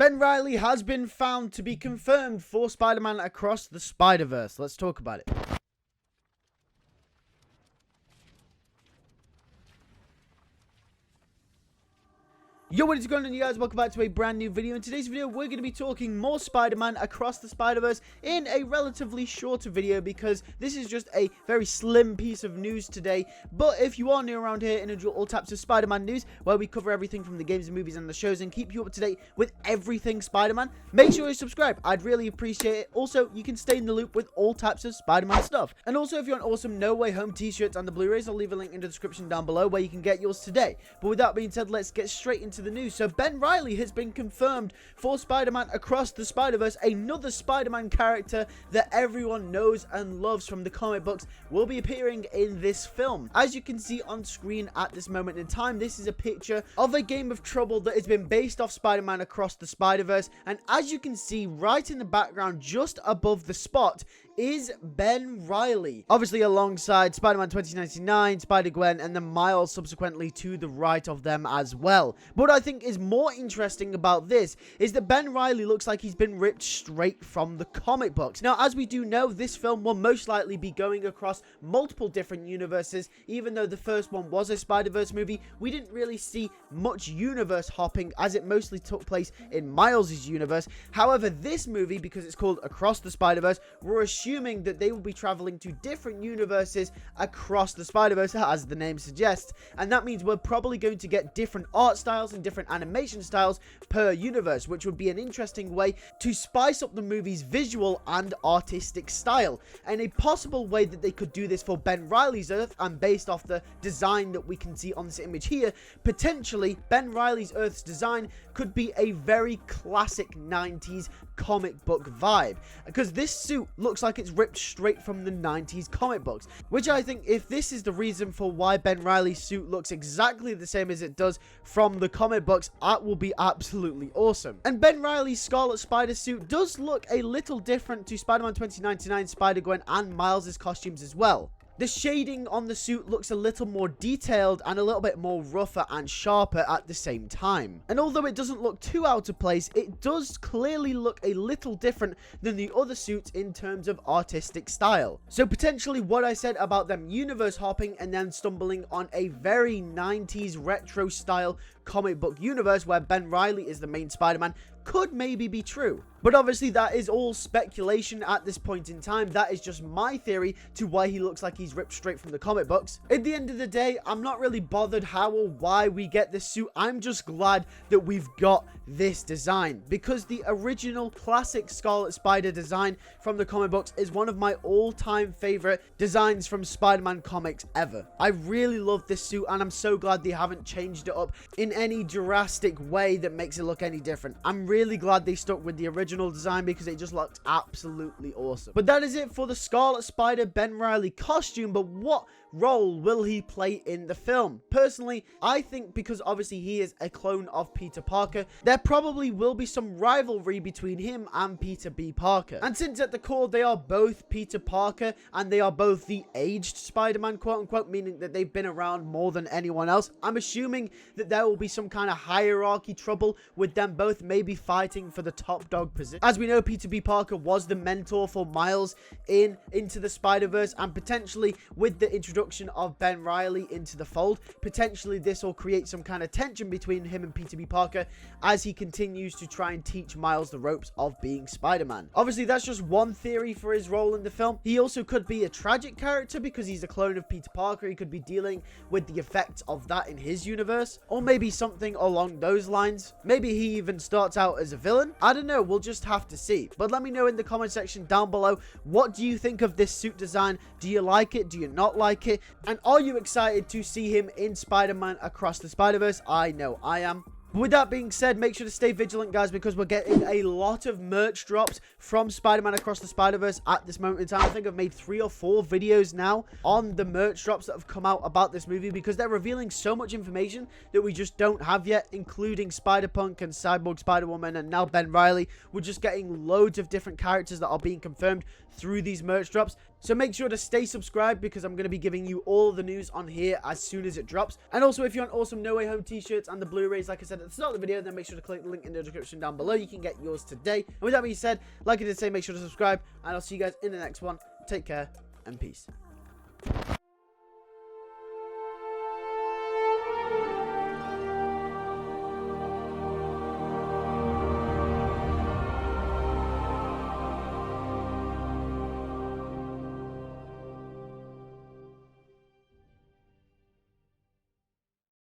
Ben Reilly has been found to be confirmed for Spider-Man Across the Spider-Verse. Let's talk about it. Yo, what is going on, you guys? Welcome back to a brand new video. In today's video, we're going to be talking more Spider-Man Across the Spider-Verse in a relatively shorter video because this is just a very slim piece of news today. But if you are new around here and enjoy all types of Spider-Man news, where we cover everything from the games and movies and the shows and keep you up to date with everything Spider-Man, make sure you subscribe. I'd really appreciate it. Also, you can stay in the loop with all types of Spider-Man stuff. And also, if you want awesome No Way Home t-shirts and the Blu-rays, I'll leave a link in the description down below where you can get yours today. But with that being said, let's get straight into the news. So Ben Reilly has been confirmed for Spider-Man Across the Spider-Verse. Another Spider-Man character that everyone knows and loves from the comic books will be appearing in this film. As you can see on screen at this moment in time, this is a picture of a game of Trouble that has been based off Spider-Man Across the Spider-Verse. And as you can see right in the background, just above the spot, is Ben Reilly. Obviously alongside Spider-Man 2099, Spider-Gwen, and then Miles subsequently to the right of them as well. But what I think is more interesting about this is that Ben Reilly looks like he's been ripped straight from the comic books. Now, as we do know, this film will most likely be going across multiple different universes. Even though the first one was a Spider-Verse movie, we didn't really see much universe hopping as it mostly took place in Miles' universe. However, this movie, because it's called Across the Spider-Verse, we're assuming that they will be traveling to different universes across the Spider-Verse, as the name suggests, and that means we're probably going to get different art styles and different animation styles per universe, which would be an interesting way to spice up the movie's visual and artistic style. And a possible way that they could do this for Ben Reilly's Earth, and based off the design that we can see on this image here, potentially Ben Reilly's Earth's design could be a very classic 90s comic book vibe, because this suit looks like it's ripped straight from the 90s comic books, which I think, if this is the reason for why Ben Reilly's suit looks exactly the same as it does from the comic books, that will be absolutely awesome. And Ben Reilly's Scarlet Spider suit does look a little different to Spider-Man 2099, Spider-Gwen, and Miles' costumes as well. The shading on the suit looks a little more detailed and a little bit more rougher and sharper at the same time. And although it doesn't look too out of place, it does clearly look a little different than the other suits in terms of artistic style. So potentially what I said about them universe hopping and then stumbling on a very 90s retro style comic book universe where Ben Reilly is the main Spider-Man could maybe be true. But obviously that is all speculation at this point in time. That is just my theory to why he looks like he's ripped straight from the comic books. At the end of the day, I'm not really bothered how or why we get this suit. I'm just glad that we've got this design, because the original classic Scarlet Spider design from the comic books is one of my all-time favorite designs from Spider-Man comics ever. I really love this suit, and I'm so glad they haven't changed it up in any drastic way that makes it look any different. I'm really glad they stuck with the original design because it just looked absolutely awesome. But that is it for the Scarlet Spider Ben Reilly costume. But what role will he play in the film? Personally, I think because obviously he is a clone of Peter Parker, there probably will be some rivalry between him and Peter B. Parker. And since at the core they are both Peter Parker and they are both the aged Spider-Man, quote unquote, meaning that they've been around more than anyone else, I'm assuming that there will be some kind of hierarchy trouble with them both maybe fighting for the top dog position. As we know, Peter B. Parker was the mentor for Miles in Into the Spider-Verse, and potentially with the introduction of Ben Reilly into the fold, potentially this will create some kind of tension between him and Peter B. Parker as he continues to try and teach Miles the ropes of being Spider-Man. Obviously, that's just one theory for his role in the film. He also could be a tragic character because he's a clone of Peter Parker. He could be dealing with the effects of that in his universe, or maybe something along those lines. Maybe he even starts out as a villain. I don't know, we'll just have to see. But let me know in the comment section down below, what do you think of this suit design? Do you like it? Do you not like it? And are you excited to see him in Spider-Man Across the Spider-Verse? I know I am. With that being said, make sure to stay vigilant, guys, because we're getting a lot of merch drops from Spider-Man Across the Spider-Verse at this moment in time. I think I've made 3 or 4 videos now on the merch drops that have come out about this movie, because they're revealing so much information that we just don't have yet, including Spider-Punk and Cyborg Spider-Woman and now Ben Reilly. We're just getting loads of different characters that are being confirmed through these merch drops. So make sure to stay subscribed because I'm going to be giving you all the news on here as soon as it drops. And also, if you want awesome No Way Home t-shirts and the Blu-rays, like I said at the start of the video, then make sure to click the link in the description down below. You can get yours today. And with that being said, like I did say, make sure to subscribe, and I'll see you guys in the next one. Take care and peace.